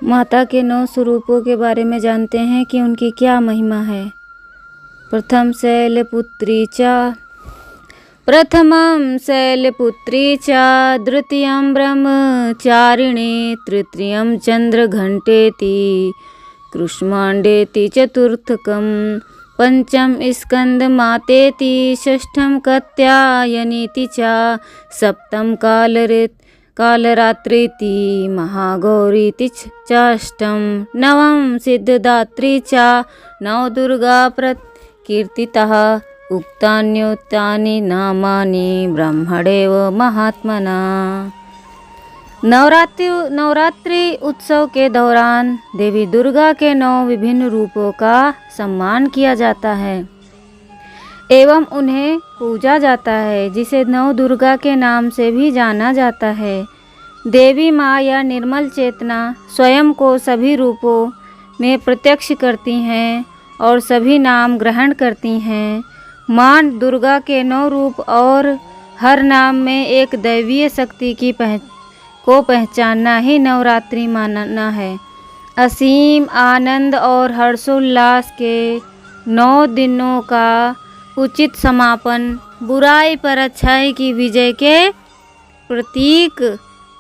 माता के 9 स्वरूपों के बारे में जानते हैं कि उनकी क्या महिमा है। प्रथमं शैलपुत्री च द्वितीयं ब्रह्मचारिणी तृतीयं चंद्रघंटेति कृष्मांडेति चतुर्थकं पंचम स्कंदमातेति षष्ठं कात्यायनीति च सप्तम कालरात्रीति महागौरीति चाष्टम नवम सिद्धदात्री च नवदुर्गा प्रकीर्तितः उक्तान्योक्तानि नामानि ब्रह्मणेव महात्मना। नवरात्रि उत्सव के दौरान देवी दुर्गा के 9 विभिन्न रूपों का सम्मान किया जाता है एवं उन्हें पूजा जाता है, जिसे नव दुर्गा के नाम से भी जाना जाता है। देवी माँ या निर्मल चेतना स्वयं को सभी रूपों में प्रत्यक्ष करती हैं और सभी नाम ग्रहण करती हैं। माँ दुर्गा के 9 रूप और हर नाम में एक दैवीय शक्ति को पहचानना ही नवरात्रि मानना है। असीम आनंद और हर्षोल्लास के 9 दिनों का उचित समापन बुराई पर अच्छाई की विजय के प्रतीक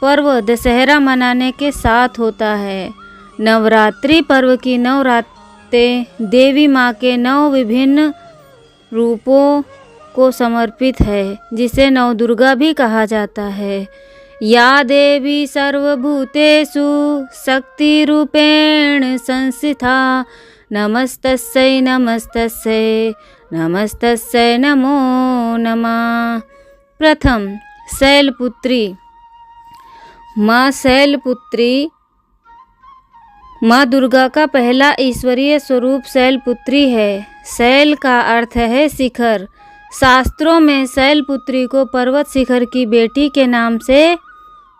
पर्व दशहरा मनाने के साथ होता है। नवरात्रि पर्व की 9 रातें देवी माँ के 9 विभिन्न रूपों को समर्पित है, जिसे नवदुर्गा भी कहा जाता है। या देवी सर्वभूतेषु शक्तिरूपेण संस्थिता नमस्तस्यै नमस्तस्यै नमस्तस्यै नमो नमः। प्रथम शैलपुत्री। माँ शैलपुत्री माँ दुर्गा का पहला ईश्वरीय स्वरूप शैलपुत्री है। शैल का अर्थ है शिखर। शास्त्रों में शैलपुत्री को पर्वत शिखर की बेटी के नाम से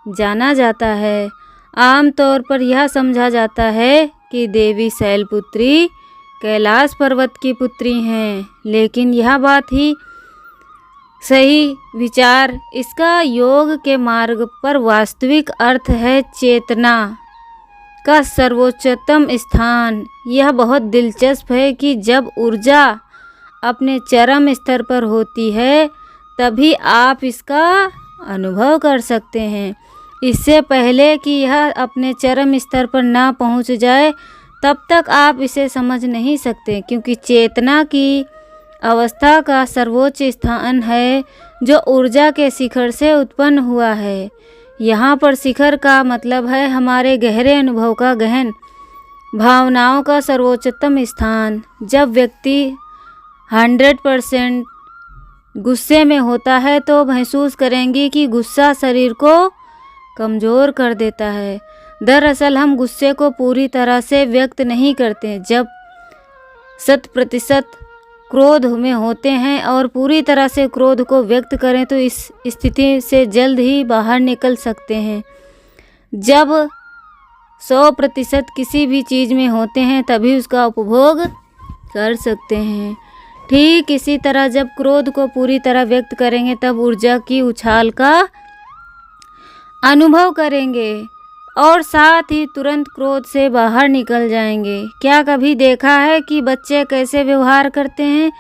जाना जाता है। आमतौर पर यह समझा जाता है कि देवी शैलपुत्री कैलाश पर्वत की पुत्री हैं, लेकिन यह बात ही सही विचार इसका योग के मार्ग पर वास्तविक अर्थ है चेतना का सर्वोच्चतम स्थान। यह बहुत दिलचस्प है कि जब ऊर्जा अपने चरम स्तर पर होती है तभी आप इसका अनुभव कर सकते हैं। इससे पहले कि यह अपने चरम स्तर पर ना पहुंच जाए तब तक आप इसे समझ नहीं सकते, क्योंकि चेतना की अवस्था का सर्वोच्च स्थान है जो ऊर्जा के शिखर से उत्पन्न हुआ है। यहाँ पर शिखर का मतलब है हमारे गहरे अनुभव का गहन भावनाओं का सर्वोच्चतम स्थान। जब व्यक्ति 100% गुस्से में होता है तो महसूस करेंगे कि गुस्सा शरीर को कमज़ोर कर देता है। दरअसल हम गुस्से को पूरी तरह से व्यक्त नहीं करते। जब 100% क्रोध में होते हैं और पूरी तरह से क्रोध को व्यक्त करें तो इस स्थिति से जल्द ही बाहर निकल सकते हैं। जब 100% किसी भी चीज़ में होते हैं तभी उसका उपभोग कर सकते हैं। ठीक इसी तरह जब क्रोध को पूरी तरह व्यक्त करेंगे तब ऊर्जा की उछाल का अनुभव करेंगे और साथ ही तुरंत क्रोध से बाहर निकल जाएंगे। क्या कभी देखा है कि बच्चे कैसे व्यवहार करते हैं?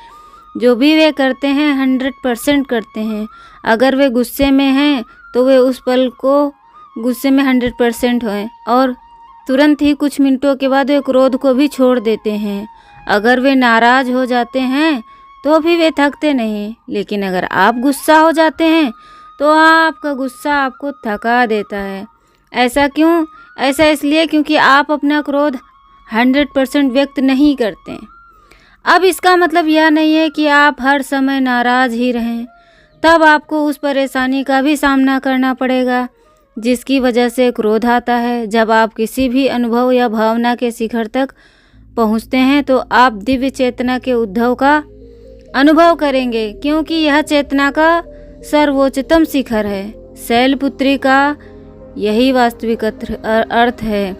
जो भी वे करते हैं 100% करते हैं। अगर वे गुस्से में हैं तो वे उस पल को गुस्से में 100% हैं और तुरंत ही कुछ मिनटों के बाद वे क्रोध को भी छोड़ देते हैं। अगर वे नाराज़ हो जाते हैं तो भी वे थकते नहीं, लेकिन अगर आप गुस्सा हो जाते हैं तो आपका गुस्सा आपको थका देता है। ऐसा क्यों? ऐसा इसलिए क्योंकि आप अपना क्रोध 100% व्यक्त नहीं करते। अब इसका मतलब यह नहीं है कि आप हर समय नाराज़ ही रहें। तब आपको उस परेशानी का भी सामना करना पड़ेगा जिसकी वजह से क्रोध आता है। जब आप किसी भी अनुभव या भावना के शिखर तक पहुंचते हैं तो आप दिव्य चेतना के उद्भव का अनुभव करेंगे, क्योंकि यह चेतना का सर्वोच्चतम शिखर है। शैलपुत्री का यही वास्तविक अर्थ है।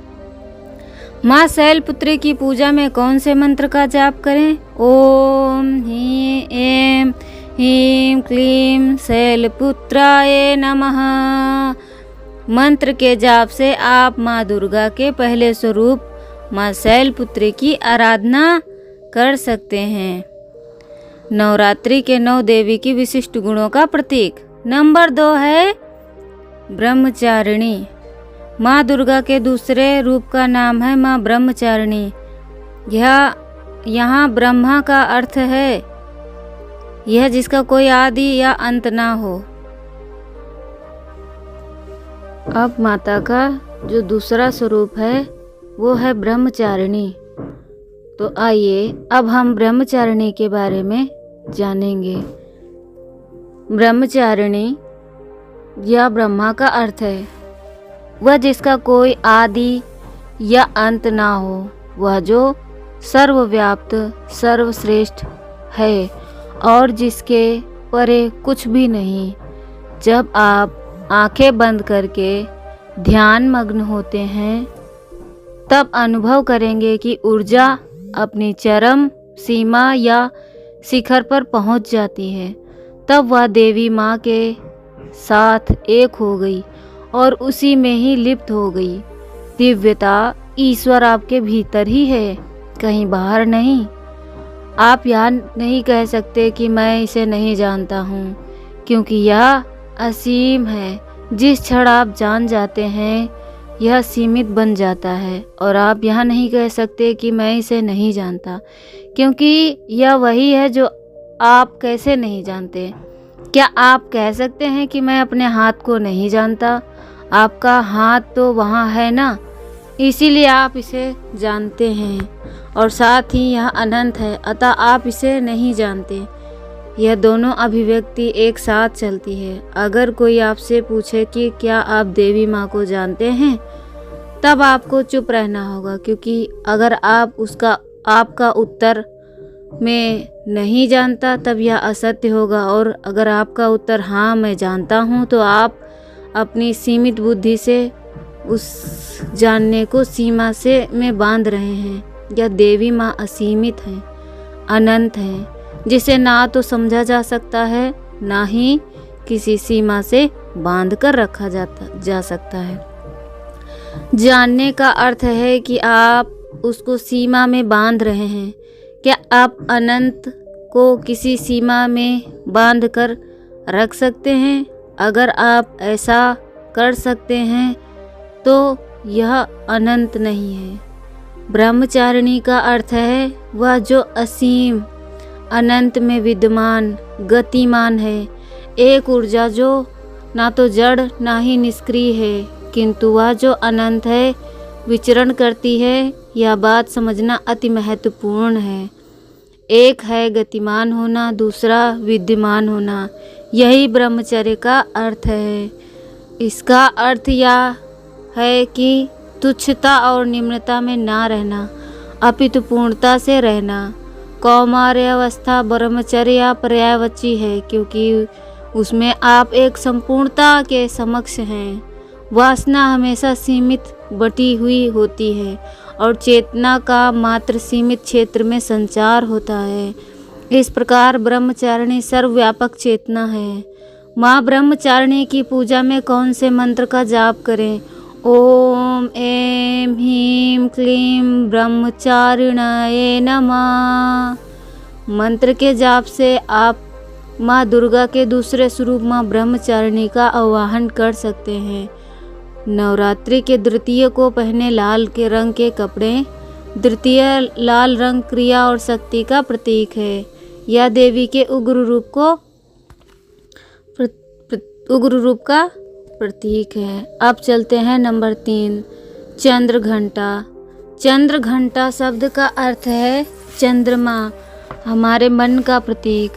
माँ शैलपुत्री की पूजा में कौन से मंत्र का जाप करें? ओम ऐं ह्रीं क्लीं शैलपुत्राय नमः। मंत्र के जाप से आप माँ दुर्गा के पहले स्वरूप माँ शैलपुत्री की आराधना कर सकते हैं। नवरात्रि के 9 देवी की विशिष्ट गुणों का प्रतीक। नंबर 2 है ब्रह्मचारिणी। माँ दुर्गा के दूसरे रूप का नाम है माँ ब्रह्मचारिणी। यहाँ ब्रह्मा का अर्थ है यह जिसका कोई आदि या अंत ना हो। अब माता का जो दूसरा स्वरूप है वो है ब्रह्मचारिणी। तो आइए अब हम ब्रह्मचारिणी के बारे में जानेंगे। ब्रह्मचारिणी या ब्रह्मा का अर्थ है वह जिसका कोई आदि या अंत ना हो, वह जो सर्वव्याप्त सर्वश्रेष्ठ है और जिसके परे कुछ भी नहीं। जब आप आंखें बंद करके ध्यान मग्न होते हैं तब अनुभव करेंगे कि ऊर्जा अपनी चरम सीमा या शिखर पर पहुंच जाती है। तब वह देवी माँ के साथ एक हो गई और उसी में ही लिप्त हो गई। दिव्यता ईश्वर आपके भीतर ही है, कहीं बाहर नहीं। आप यह नहीं कह सकते कि मैं इसे नहीं जानता हूँ, क्योंकि यह असीम है। जिस क्षण आप जान जाते हैं यह सीमित बन जाता है। और आप यह नहीं कह सकते कि मैं इसे नहीं जानता, क्योंकि यह वही है जो आप कैसे नहीं जानते। क्या आप कह सकते हैं कि मैं अपने हाथ को नहीं जानता? आपका हाथ तो वहाँ है ना, इसीलिए आप इसे जानते हैं। और साथ ही यह अनंत है, अतः आप इसे नहीं जानते। यह दोनों अभिव्यक्ति एक साथ चलती है। अगर कोई आपसे पूछे कि क्या आप देवी माँ को जानते हैं, तब आपको चुप रहना होगा, क्योंकि अगर आपका उत्तर मैं नहीं जानता तब यह असत्य होगा। और अगर आपका उत्तर हाँ मैं जानता हूँ, तो आप अपनी सीमित बुद्धि से उस जानने को सीमा से में बांध रहे हैं। यह देवी माँ असीमित है, अनंत है, जिसे ना तो समझा जा सकता है, ना ही किसी सीमा से बांध कर रखा जा सकता है। जानने का अर्थ है कि आप उसको सीमा में बांध रहे हैं। क्या आप अनंत को किसी सीमा में बांध कर रख सकते हैं? अगर आप ऐसा कर सकते हैं तो यह अनंत नहीं है। ब्रह्मचारिणी का अर्थ है वह जो असीम अनंत में विद्यमान गतिमान है, एक ऊर्जा जो ना तो जड़ ना ही निष्क्रिय है, किंतु वह जो अनंत है, विचरण करती है। यह बात समझना अति महत्वपूर्ण है। एक है गतिमान होना, दूसरा विद्यमान होना। यही ब्रह्मचर्य का अर्थ है। इसका अर्थ यह है कि तुच्छता और निम्नता में ना रहना, अपितु पूर्णता से रहना। कौमार्यावस्था ब्रह्मचर्य पर्यायवाची है, क्योंकि उसमें आप एक संपूर्णता के समक्ष हैं। वासना हमेशा सीमित बटी हुई होती है और चेतना का मात्र सीमित क्षेत्र में संचार होता है। इस प्रकार ब्रह्मचारिणी सर्वव्यापक चेतना है। माँ ब्रह्मचारिणी की पूजा में कौन से मंत्र का जाप करें? ओम ऐं ह्रीं क्लीं ब्रह्मचारिणये नमः मंत्र के जाप से आप माँ दुर्गा के दूसरे स्वरूप माँ ब्रह्मचारिणी का आवाहन कर सकते हैं। नवरात्रि के द्वितीय को पहने लाल के रंग के कपड़े। द्वितीय लाल रंग क्रिया और शक्ति का प्रतीक है। यह देवी के उग्र रूप का प्रतीक है। अब चलते हैं नंबर 3, चंद्र घंटा। चंद्र घंटा शब्द का अर्थ है चंद्रमा, हमारे मन का प्रतीक।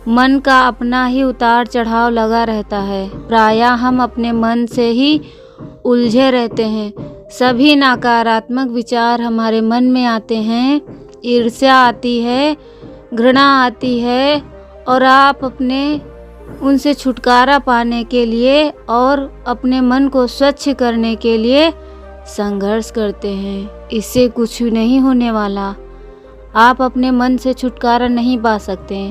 मन का अपना ही उतार चढ़ाव लगा रहता है। प्रायः हम अपने मन से ही उलझे रहते हैं। सभी नकारात्मक विचार हमारे मन में आते हैं। ईर्ष्या आती है, घृणा आती है, और आप अपने उनसे छुटकारा पाने के लिए और अपने मन को स्वच्छ करने के लिए संघर्ष करते हैं। इससे कुछ नहीं होने वाला। आप अपने मन से छुटकारा नहीं पा सकते।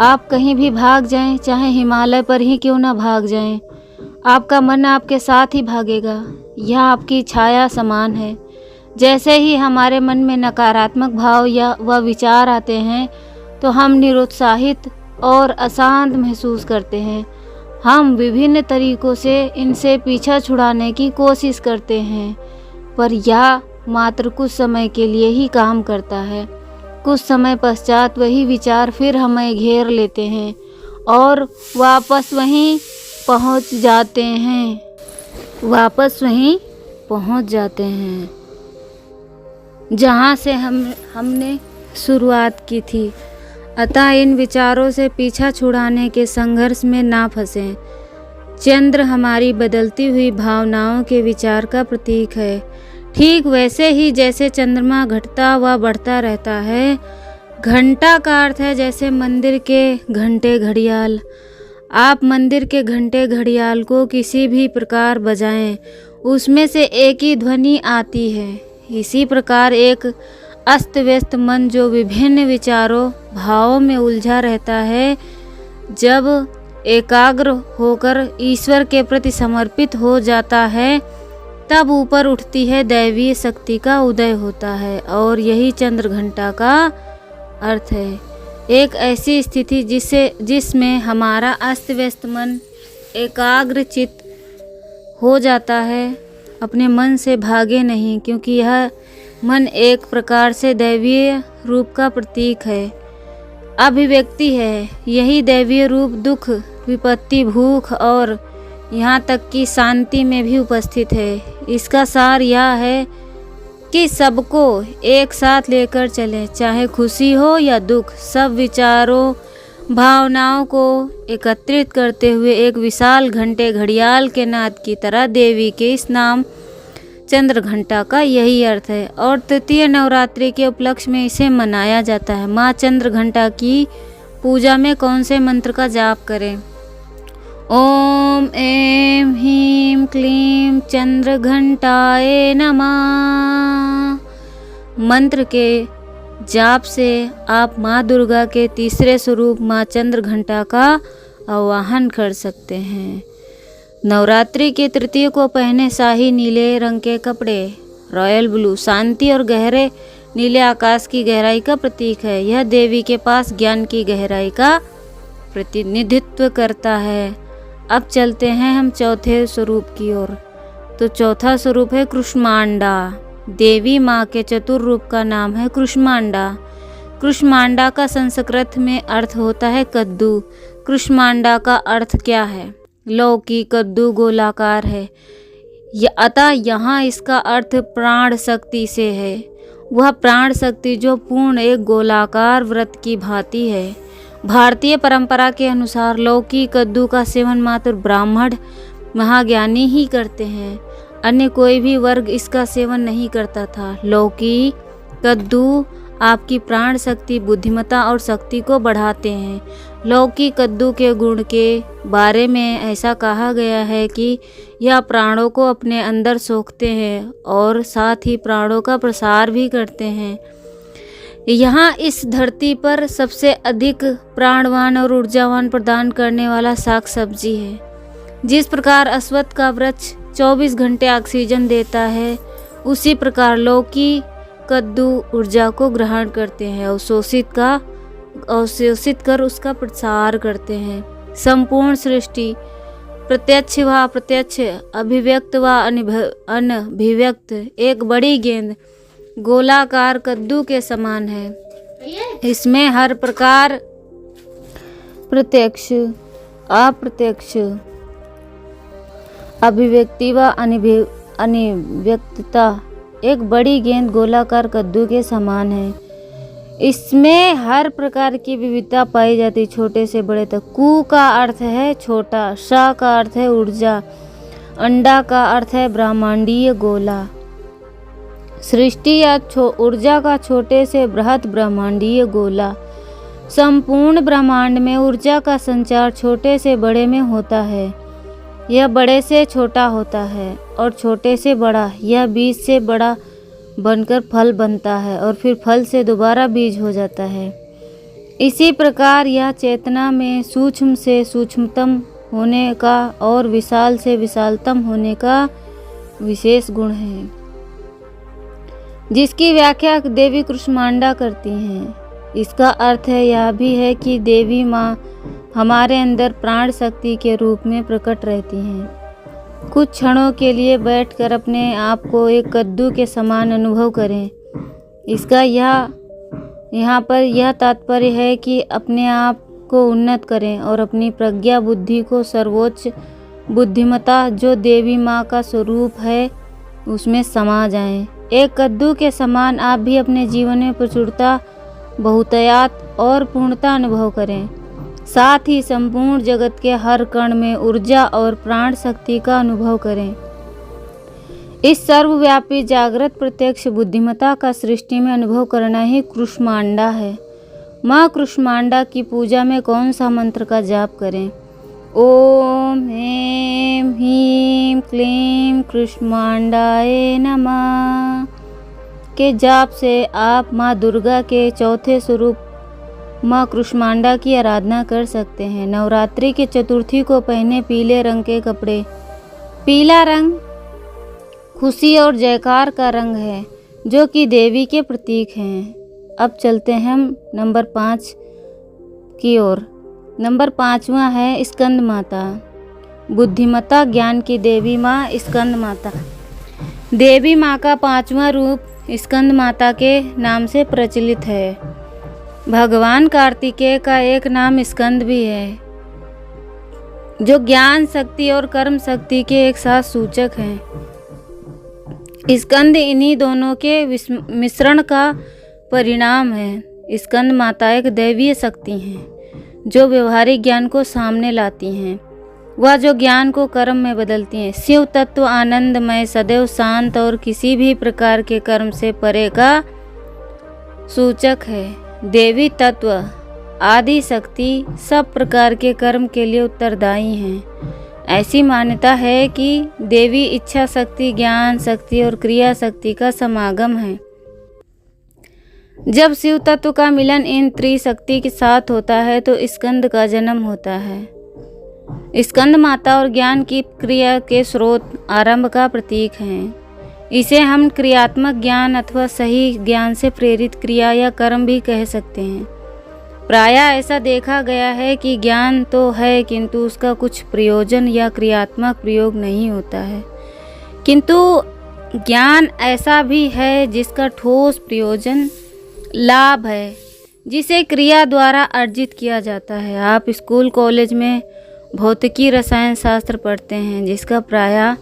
आप कहीं भी भाग जाएं, चाहे हिमालय पर ही क्यों ना भाग जाएं, आपका मन आपके साथ ही भागेगा। यह आपकी छाया समान है। जैसे ही हमारे मन में नकारात्मक भाव या वह विचार आते हैं तो हम निरुत्साहित और अशांत महसूस करते हैं। हम विभिन्न तरीकों से इनसे पीछा छुड़ाने की कोशिश करते हैं, पर यह मात्र कुछ समय के लिए ही काम करता है। कुछ समय पश्चात वही विचार फिर हमें घेर लेते हैं और वापस वहीं पहुंच जाते हैं जहां से हमने शुरुआत की थी। अतः इन विचारों से पीछा छुड़ाने के संघर्ष में ना फंसें। चंद्र हमारी बदलती हुई भावनाओं के विचार का प्रतीक है। ठीक वैसे ही जैसे चंद्रमा घटता व बढ़ता रहता है। घंटा का अर्थ है जैसे मंदिर के घंटे घड़ियाल। आप मंदिर के घंटे घड़ियाल को किसी भी प्रकार बजाएं, उसमें से एक ही ध्वनि आती है। इसी प्रकार एक अस्त व्यस्त मन जो विभिन्न विचारों भावों में उलझा रहता है, जब एकाग्र होकर ईश्वर के प्रति समर्पित हो जाता है, तब ऊपर उठती है दैवीय शक्ति का उदय होता है। और यही चंद्र घंटा का अर्थ है। एक ऐसी स्थिति जिसमें हमारा अस्त व्यस्त मन एकाग्र चित्त हो जाता है। अपने मन से भागे नहीं, क्योंकि यह मन एक प्रकार से दैवीय रूप का प्रतीक है, अभिव्यक्ति है। यही दैवीय रूप दुख, विपत्ति, भूख और यहाँ तक कि शांति में भी उपस्थित है। इसका सार यह है कि सबको एक साथ लेकर चलें, चाहे खुशी हो या दुख। सब विचारों भावनाओं को एकत्रित करते हुए एक विशाल घंटे घड़ियाल के नाद की तरह देवी के इस नाम चंद्र घंटा का यही अर्थ है। और तृतीय नवरात्रि के उपलक्ष्य में इसे मनाया जाता है। माँ चंद्र घंटा की पूजा में कौन से मंत्र का जाप करें? ओम ऐं ह्रीं क्लीं चंद्र घंटाए नमः मंत्र के जाप से आप माँ दुर्गा के तीसरे स्वरूप माँ चंद्र घंटा का आवाहन कर सकते हैं। नवरात्रि के तृतीय को पहने शाही नीले रंग के कपड़े, रॉयल ब्लू, शांति और गहरे नीले आकाश की गहराई का प्रतीक है। यह देवी के पास ज्ञान की गहराई का प्रतिनिधित्व करता है। अब चलते हैं हम चौथे स्वरूप की ओर। तो चौथा स्वरूप है कृष्मांडा। देवी माँ के चतुर रूप का नाम है कृष्मांडा। कृष्मांडा का संस्कृत में अर्थ होता है कद्दू। कृष्मांडा का अर्थ क्या है? लौकी, कद्दू गोलाकार है। अतः यहाँ इसका अर्थ प्राण शक्ति से है। वह प्राण शक्ति जो पूर्ण एक गोलाकार वृत्त की भांति है। भारतीय परंपरा के अनुसार लौकी कद्दू का सेवन मात्र ब्राह्मण महाज्ञानी ही करते हैं। अन्य कोई भी वर्ग इसका सेवन नहीं करता था। लौकी कद्दू आपकी प्राण शक्ति, बुद्धिमत्ता और शक्ति को बढ़ाते हैं। लौकी कद्दू के गुण के बारे में ऐसा कहा गया है कि यह प्राणों को अपने अंदर सोखते हैं और साथ ही प्राणों का प्रसार भी करते हैं। यहाँ इस धरती पर सबसे अधिक प्राणवान और ऊर्जावान प्रदान करने वाला साग सब्जी है। जिस प्रकार अश्वत्थ का वृक्ष 24 घंटे ऑक्सीजन देता है, उसी प्रकार लौकी कद्दू ऊर्जा को ग्रहण करते हैं, अवशोषित कर उसका प्रसार करते हैं। संपूर्ण सृष्टि प्रत्यक्ष व अप्रत्यक्ष, अभिव्यक्त व अनभिव्यक्त एक बड़ी गेंद गोलाकार कद्दू के समान है। इसमें हर प्रकार प्रत्यक्ष, अप्रत्यक्ष, अभिव्यक्ति व अनिव्यक्तता एक बड़ी गेंद गोलाकार कद्दू के समान है। इसमें हर प्रकार की विविधता पाई जाती, छोटे से बड़े तक। कु का अर्थ है छोटा, सा का अर्थ है ऊर्जा, अंडा का अर्थ है ब्रह्मांडीय गोला। सृष्टि या ऊर्जा का छोटे से बृहत ब्रह्मांडीय गोला। संपूर्ण ब्रह्मांड में ऊर्जा का संचार छोटे से बड़े में होता है। यह बड़े से छोटा होता है और छोटे से बड़ा। यह बीज से बड़ा बनकर फल बनता है और फिर फल से दोबारा बीज हो जाता है। इसी प्रकार यह चेतना में सूक्ष्म से सूक्ष्मतम होने का और विशाल से विशालतम होने का विशेष गुण है, जिसकी व्याख्या देवी कुष्मांडा करती हैं। इसका अर्थ यह भी है कि देवी माँ हमारे अंदर प्राण शक्ति के रूप में प्रकट रहती हैं। कुछ क्षणों के लिए बैठकर अपने आप को एक कद्दू के समान अनुभव करें। इसका यहाँ पर यह तात्पर्य है कि अपने आप को उन्नत करें और अपनी प्रज्ञा बुद्धि को सर्वोच्च बुद्धिमत्ता जो देवी माँ का स्वरूप है उसमें समा जाएं। एक कद्दू के समान आप भी अपने जीवन में प्रचुरता, बहुतायत और पूर्णता अनुभव करें। साथ ही संपूर्ण जगत के हर कण में ऊर्जा और प्राण शक्ति का अनुभव करें। इस सर्वव्यापी जागृत प्रत्यक्ष बुद्धिमत्ता का सृष्टि में अनुभव करना ही कुष्मांडा है। माँ कुष्मांडा की पूजा में कौन सा मंत्र का जाप करें? ओम ऐं ह्रीं क्लीं कुष्मांडाय नमः के जाप से आप माँ दुर्गा के चौथे स्वरूप माँ कुष्मांडा की आराधना कर सकते हैं। नवरात्रि के चतुर्थी को पहने पीले रंग के कपड़े। पीला रंग खुशी और जयकार का रंग है, जो कि देवी के प्रतीक हैं। अब चलते हैं हम नंबर 5 की ओर। नंबर 5वां है स्कंद माता। बुद्धिमत्ता ज्ञान की देवी माँ स्कंद माता। देवी माँ का 5वां रूप स्कंद माता के नाम से प्रचलित है। भगवान कार्तिकेय का एक नाम स्कंद भी है, जो ज्ञान शक्ति और कर्म शक्ति के एक साथ सूचक हैं। स्कंद इन्हीं दोनों के मिश्रण का परिणाम है। स्कंद माता एक दैवीय शक्ति हैं, जो व्यवहारिक ज्ञान को सामने लाती हैं। वह जो ज्ञान को कर्म में बदलती हैं। शिव तत्व आनंदमय, सदैव शांत और किसी भी प्रकार के कर्म से परे का सूचक है। देवी तत्व आदि शक्ति सब प्रकार के कर्म के लिए उत्तरदायी हैं। ऐसी मान्यता है कि देवी इच्छा शक्ति, ज्ञान शक्ति और क्रिया शक्ति का समागम है। जब शिव तत्व का मिलन इन त्रिशक्ति के साथ होता है तो स्कंद का जन्म होता है। स्कंद माता और ज्ञान की क्रिया के स्रोत, आरंभ का प्रतीक हैं। इसे हम क्रियात्मक ज्ञान अथवा सही ज्ञान से प्रेरित क्रिया या कर्म भी कह सकते हैं। प्रायः ऐसा देखा गया है कि ज्ञान तो है, किंतु उसका कुछ प्रयोजन या क्रियात्मक प्रयोग नहीं होता है। किंतु ज्ञान ऐसा भी है जिसका ठोस प्रयोजन लाभ है, जिसे क्रिया द्वारा अर्जित किया जाता है। आप स्कूल कॉलेज में भौतिकी रसायन शास्त्र पढ़ते हैं, जिसका प्रायः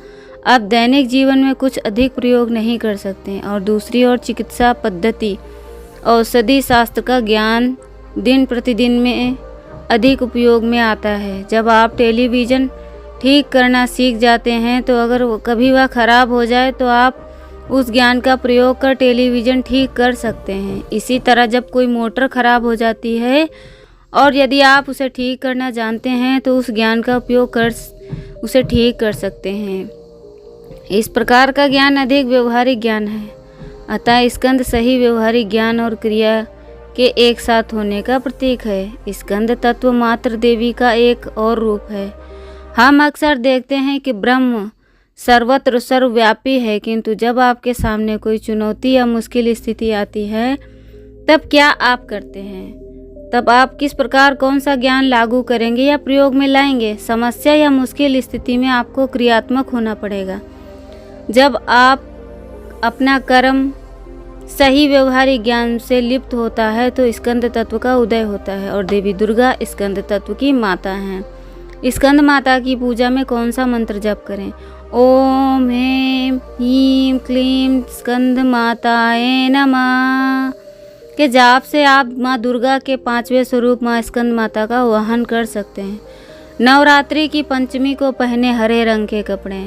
आप दैनिक जीवन में कुछ अधिक प्रयोग नहीं कर सकते। और दूसरी ओर चिकित्सा पद्धति, औषधि शास्त्र का ज्ञान दिन प्रतिदिन में अधिक उपयोग में आता है। जब आप टेलीविज़न ठीक करना सीख जाते हैं तो अगर कभी वह खराब हो जाए तो आप उस ज्ञान का प्रयोग कर टेलीविज़न ठीक कर सकते हैं। इसी तरह जब कोई मोटर खराब हो जाती है और यदि आप उसे ठीक करना जानते हैं तो उस ज्ञान का उपयोग कर उसे ठीक कर सकते हैं। इस प्रकार का ज्ञान अधिक व्यवहारिक ज्ञान है। अतः स्कंद सही व्यवहारिक ज्ञान और क्रिया के एक साथ होने का प्रतीक है। स्कंद तत्व मात्र देवी का एक और रूप है। हम अक्सर देखते हैं कि ब्रह्म सर्वत्र सर्वव्यापी है, किंतु जब आपके सामने कोई चुनौती या मुश्किल स्थिति आती है तब क्या आप करते हैं? तब आप किस प्रकार कौन सा ज्ञान लागू करेंगे या प्रयोग में लाएंगे? समस्या या मुश्किल स्थिति में आपको क्रियात्मक होना पड़ेगा। जब आप अपना कर्म सही व्यवहारिक ज्ञान से लिप्त होता है तो स्कंद तत्व का उदय होता है और देवी दुर्गा स्कंद तत्व की माता हैं। स्कंद माता की पूजा में कौन सा मंत्र जप करें? ओम ऐं ह्रीं क्लीं स्कंद माताय नमः के जाप से आप माँ दुर्गा के 5वें स्वरूप माँ स्कंद माता का आवाहन कर सकते हैं। नवरात्रि की पंचमी को पहने हरे रंग के कपड़े।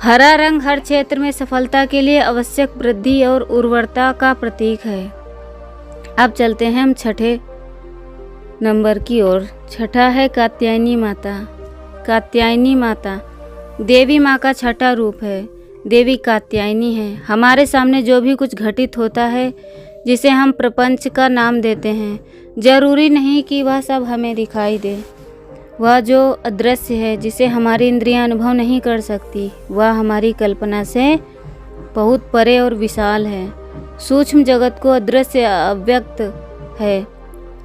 हरा रंग हर क्षेत्र में सफलता के लिए आवश्यक वृद्धि और उर्वरता का प्रतीक है। अब चलते हैं हम छठे नंबर की ओर। छठा है कात्यायनी माता। कात्यायनी माता देवी माँ का छठा रूप है। देवी कात्यायनी है। हमारे सामने जो भी कुछ घटित होता है, जिसे हम प्रपंच का नाम देते हैं, जरूरी नहीं कि वह सब हमें दिखाई दे। वह जो अदृश्य है, जिसे हमारी इंद्रियां अनुभव नहीं कर सकती, वह हमारी कल्पना से बहुत परे और विशाल है। सूक्ष्म जगत को अदृश्य अव्यक्त है।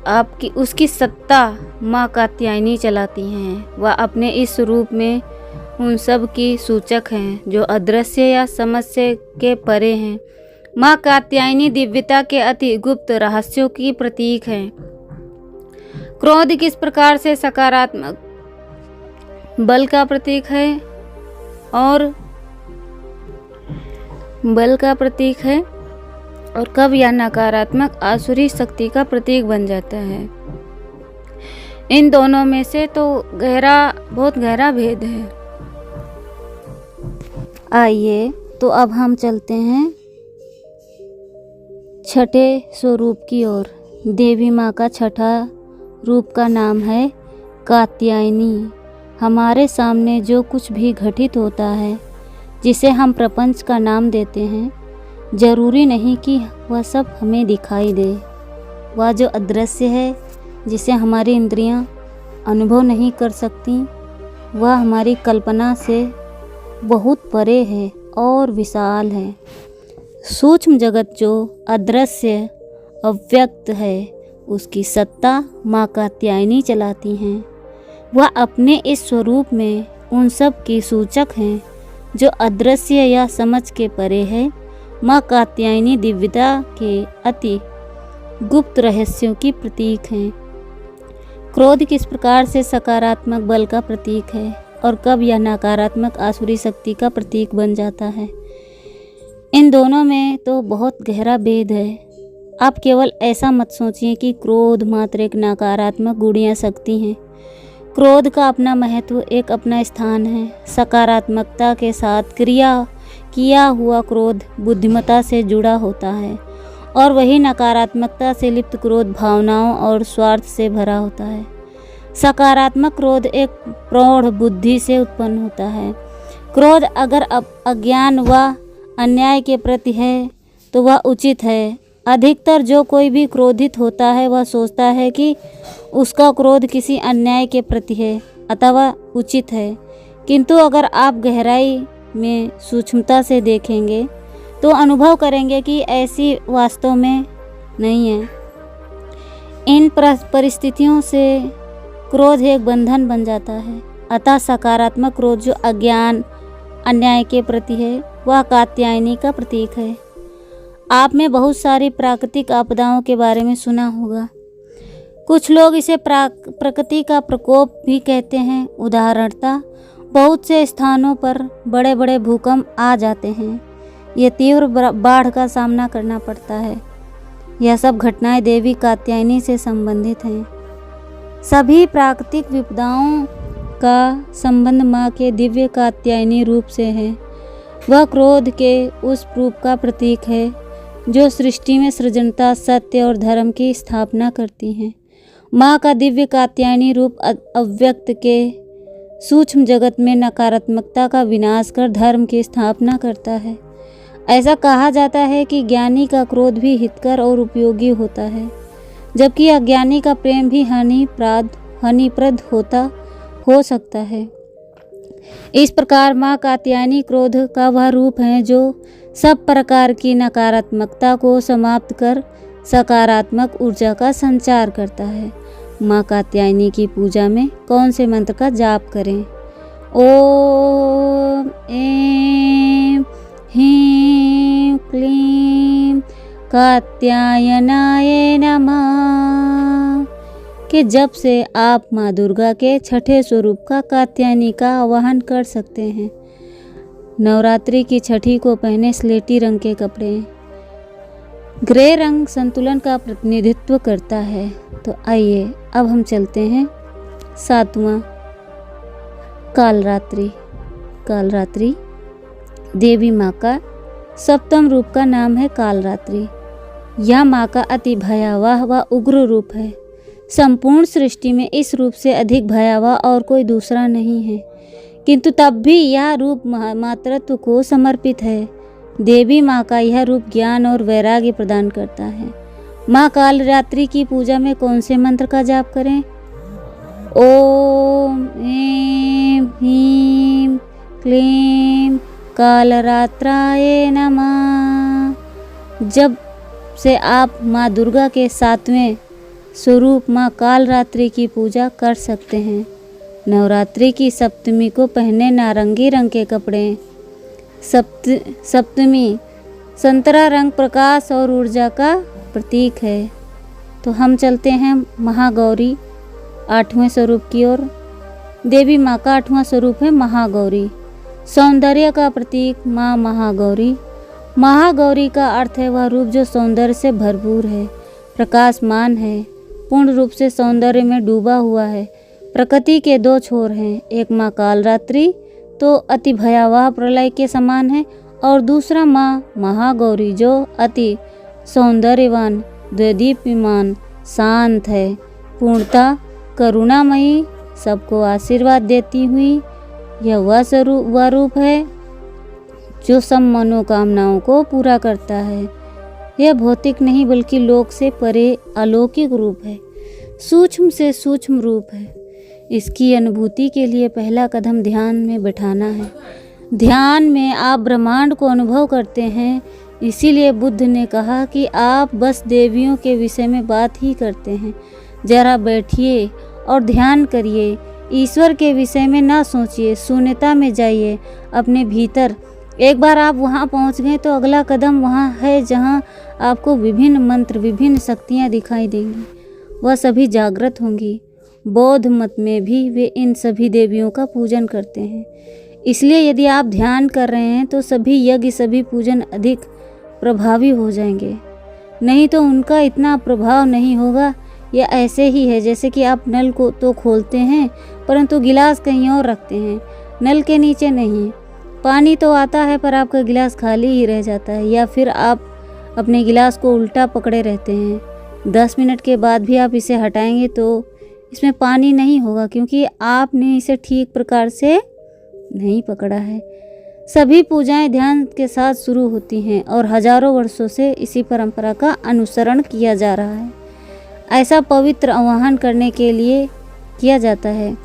आपकी उसकी सत्ता माँ कात्यायनी चलाती हैं। वह अपने इस स्वरूप में उन सब की सूचक हैं जो अदृश्य या समझ से के परे हैं। माँ कात्यायनी दिव्यता के अति गुप्त रहस्यों की प्रतीक है। क्रोध किस प्रकार से सकारात्मक बल का प्रतीक है और कब यह नकारात्मक आसुरी शक्ति का प्रतीक बन जाता है। इन दोनों में से तो बहुत गहरा भेद है। आइए तो अब हम चलते हैं छठे स्वरूप की ओर। देवी माँ का छठा रूप का नाम है कात्यायनी। हमारे सामने जो कुछ भी घटित होता है, जिसे हम प्रपंच का नाम देते हैं, जरूरी नहीं कि वह सब हमें दिखाई दे। वह जो अदृश्य है, जिसे हमारी इंद्रियां अनुभव नहीं कर सकती, वह हमारी कल्पना से बहुत परे है और विशाल है। सूक्ष्म जगत जो अदृश्य अव्यक्त है, उसकी सत्ता माँ कात्यायनी चलाती हैं। वह अपने इस स्वरूप में उन सब की सूचक हैं जो अदृश्य या समझ के परे है। माँ कात्यायनी दिव्यता के अति गुप्त रहस्यों की प्रतीक हैं। क्रोध किस प्रकार से सकारात्मक बल का प्रतीक है और कब यह नकारात्मक आसुरी शक्ति का प्रतीक बन जाता है। इन दोनों में तो बहुत गहरा भेद है। आप केवल ऐसा मत सोचिए कि क्रोध मात्र एक नकारात्मक गुण शक्ति है। क्रोध का अपना महत्व, एक अपना स्थान है। सकारात्मकता के साथ किया हुआ क्रोध बुद्धिमत्ता से जुड़ा होता है और वही नकारात्मकता से लिप्त क्रोध भावनाओं और स्वार्थ से भरा होता है। सकारात्मक क्रोध एक प्रौढ़ बुद्धि से उत्पन्न होता है। क्रोध अगर अज्ञान व अन्याय के प्रति है तो वह उचित है। अधिकतर जो कोई भी क्रोधित होता है वह सोचता है कि उसका क्रोध किसी अन्याय के प्रति है अथवा उचित है, किंतु अगर आप गहराई में सूक्ष्मता से देखेंगे तो अनुभव करेंगे कि ऐसी वास्तव में नहीं है। इन परिस्थितियों से क्रोध एक बंधन बन जाता है। अतः सकारात्मक क्रोध जो अज्ञान अन्याय के प्रति है, वह कात्यायनी का प्रतीक है। आपने बहुत सारी प्राकृतिक आपदाओं के बारे में सुना होगा। कुछ लोग इसे प्रकृति का प्रकोप भी कहते हैं। उदाहरणतः बहुत से स्थानों पर बड़े बड़े भूकंप आ जाते हैं। ये तीव्र बाढ़ का सामना करना पड़ता है। यह सब घटनाएं देवी कात्यायनी से संबंधित हैं। सभी प्राकृतिक विपदाओं का संबंध माँ के दिव्य कात्यायनी रूप से है। वह क्रोध के उस रूप का प्रतीक है जो सृष्टि में सृजनता, सत्य और धर्म की स्थापना करती हैं। माँ का दिव्य कात्यायनी रूप अव्यक्त के सूक्ष्म जगत में नकारात्मकता का विनाश कर धर्म की स्थापना करता है। ऐसा कहा जाता है कि ज्ञानी का क्रोध भी हितकर और उपयोगी होता है, जबकि अज्ञानी का प्रेम भी हानिप्रद हो सकता है। इस प्रकार माँ कात्यायनी क्रोध का वह रूप है जो सब प्रकार की नकारात्मकता को समाप्त कर सकारात्मक ऊर्जा का संचार करता है। माँ कात्यायनी की पूजा में कौन से मंत्र का जाप करें? ओम ऐं ह्रीं क्लीं कात्यायनाय नमः के जप से आप माँ दुर्गा के छठे स्वरूप का कात्यायनी का आवाहन कर सकते हैं। नवरात्रि की छठी को पहने स्लेटी रंग के कपड़े। ग्रे रंग संतुलन का प्रतिनिधित्व करता है। तो आइए अब हम चलते हैं सातवां कालरात्रि। देवी माँ का सप्तम रूप का नाम है कालरात्रि। यह माँ का अति भयावह व उग्र रूप है। संपूर्ण सृष्टि में इस रूप से अधिक भयावह और कोई दूसरा नहीं है, किंतु तब भी यह रूप मातृत्व को समर्पित है। देवी माँ का यह रूप ज्ञान और वैराग्य प्रदान करता है। माँ कालरात्रि की पूजा में कौन से मंत्र का जाप करें? ओम ऐं ह्रीं क्लीं कालरात्राय नमः। जब से आप माँ दुर्गा के 7वें स्वरूप माँ कालरात्रि की पूजा कर सकते हैं। नवरात्रि की सप्तमी को पहने नारंगी रंग के कपड़े। सप्तमी संतरा रंग प्रकाश और ऊर्जा का प्रतीक है। तो हम चलते हैं महागौरी 8वें स्वरूप की ओर। देवी माँ का 8वां स्वरूप है महागौरी। सौंदर्य का प्रतीक माँ महागौरी। महागौरी का अर्थ है वह रूप जो सौंदर्य से भरपूर है, प्रकाशमान है, पूर्ण रूप से सौंदर्य में डूबा हुआ है। प्रकृति के 2 छोर हैं, एक माँ कालरात्रि तो अति भयावह प्रलय के समान है और दूसरा माँ महागौरी जो अति सौंदर्यवान, द्विदीप्यमान, शांत है, पूर्णता करुणामयी, सबको आशीर्वाद देती हुई। यह वह रूप है जो सब मनोकामनाओं को पूरा करता है। यह भौतिक नहीं बल्कि लोक से परे अलौकिक रूप है, सूक्ष्म से सूक्ष्म रूप है। इसकी अनुभूति के लिए पहला कदम ध्यान में बैठाना है। ध्यान में आप ब्रह्मांड को अनुभव करते हैं। इसीलिए बुद्ध ने कहा कि आप बस देवियों के विषय में बात ही करते हैं। जरा बैठिए और ध्यान करिए, ईश्वर के विषय में ना सोचिए, शून्यता में जाइए अपने भीतर। एक बार आप वहाँ पहुँच गए तो अगला कदम वहाँ है जहाँ आपको विभिन्न मंत्र, विभिन्न शक्तियाँ दिखाई देंगी। वह सभी जागृत होंगी। बौद्ध मत में भी वे इन सभी देवियों का पूजन करते हैं। इसलिए यदि आप ध्यान कर रहे हैं तो सभी यज्ञ, सभी पूजन अधिक प्रभावी हो जाएंगे। नहीं तो उनका इतना प्रभाव नहीं होगा। यह ऐसे ही है जैसे कि आप नल को तो खोलते हैं परंतु गिलास कहीं और रखते हैं, नल के नीचे नहीं। पानी तो आता है पर आपका गिलास खाली ही रह जाता है, या फिर आप अपने गिलास को उल्टा पकड़े रहते हैं। 10 मिनट के बाद भी आप इसे हटाएंगे तो इसमें पानी नहीं होगा, क्योंकि आपने इसे ठीक प्रकार से नहीं पकड़ा है। सभी पूजाएं ध्यान के साथ शुरू होती हैं और हजारों वर्षों से इसी परंपरा का अनुसरण किया जा रहा है। ऐसा पवित्र आवाहन करने के लिए किया जाता है।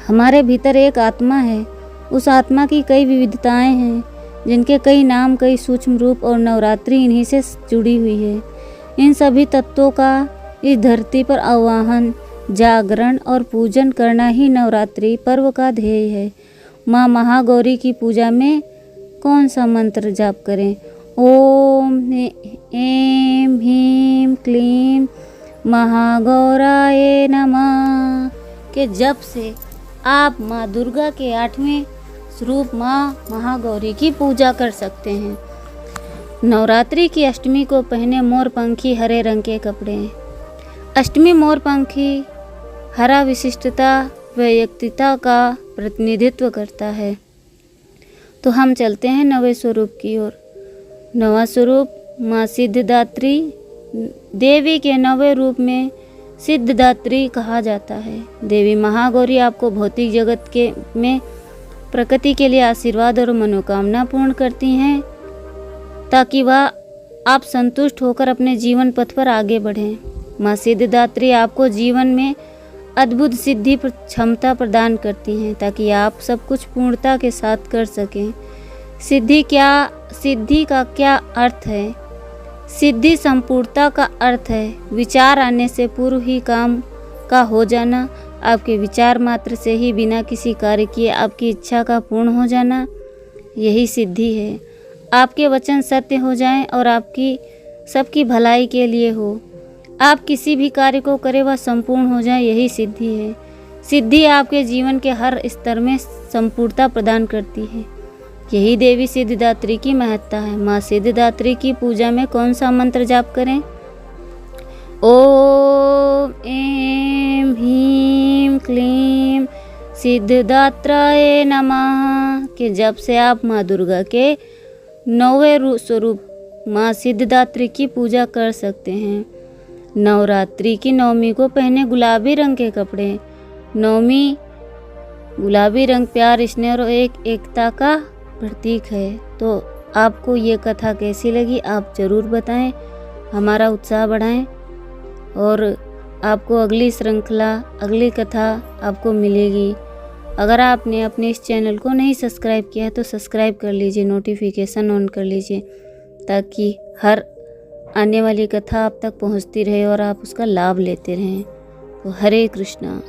हमारे भीतर एक आत्मा है, उस आत्मा की कई विविधताएं हैं, जिनके कई नाम, कई सूक्ष्म रूप, और नवरात्रि इन्हीं से जुड़ी हुई है। इन सभी तत्वों का इस धरती पर आवाहन, जागरण और पूजन करना ही नवरात्रि पर्व का ध्येय है। माँ महागौरी की पूजा में कौन सा मंत्र जाप करें? ओम ऐं ह्रीं क्लीं महागौराय नमः के जप से आप माँ दुर्गा के 8वें स्वरूप माँ महागौरी की पूजा कर सकते हैं। नवरात्रि की अष्टमी को पहने मोरपंखी हरे रंग के कपड़े। अष्टमी मोरपंखी हरा विशिष्टता व व्यक्तिता का प्रतिनिधित्व करता है। तो हम चलते हैं 9वें स्वरूप की ओर। 9वां स्वरूप माँ सिद्धिदात्री। देवी के 9वें रूप में सिद्धिदात्री कहा जाता है। देवी महागौरी आपको भौतिक जगत के में प्रकृति के लिए आशीर्वाद और मनोकामना पूर्ण करती हैं, ताकि वह आप संतुष्ट होकर अपने जीवन पथ पर आगे बढ़ें। माँ सिद्धिदात्री आपको जीवन में अद्भुत सिद्धि क्षमता प्रदान करती हैं, ताकि आप सब कुछ पूर्णता के साथ कर सकें। सिद्धि का क्या अर्थ है? सिद्धि संपूर्णता का अर्थ है विचार आने से पूर्व ही काम का हो जाना, आपके विचार मात्र से ही बिना किसी कार्य किए आपकी इच्छा का पूर्ण हो जाना, यही सिद्धि है। आपके वचन सत्य हो जाएं और आपकी सबकी भलाई के लिए हो। आप किसी भी कार्य को करें वह संपूर्ण हो जाए, यही सिद्धि है। सिद्धि आपके जीवन के हर स्तर में संपूर्णता प्रदान करती है। यही देवी सिद्धिदात्री की महत्ता है। माँ सिद्धिदात्री की पूजा में कौन सा मंत्र जाप करें? ओम ऐं ह्रीं क्लीं सिद्धिदात्राय नमः के जप से आप माँ दुर्गा के 9वें स्वरूप माँ सिद्धिदात्री की पूजा कर सकते हैं। नवरात्रि की 9वीं को पहने गुलाबी रंग के कपड़े। 9वीं गुलाबी रंग प्यार, स्नेह और एकता का प्रतीक है। तो आपको ये कथा कैसी लगी आप ज़रूर बताएं, हमारा उत्साह बढ़ाएं और आपको अगली श्रृंखला, अगली कथा आपको मिलेगी। अगर आपने अपने इस चैनल को नहीं सब्सक्राइब किया है तो सब्सक्राइब कर लीजिए, नोटिफिकेशन ऑन कर लीजिए, ताकि हर आने वाली कथा आप तक पहुंचती रहे और आप उसका लाभ लेते रहें। तो हरे कृष्णा।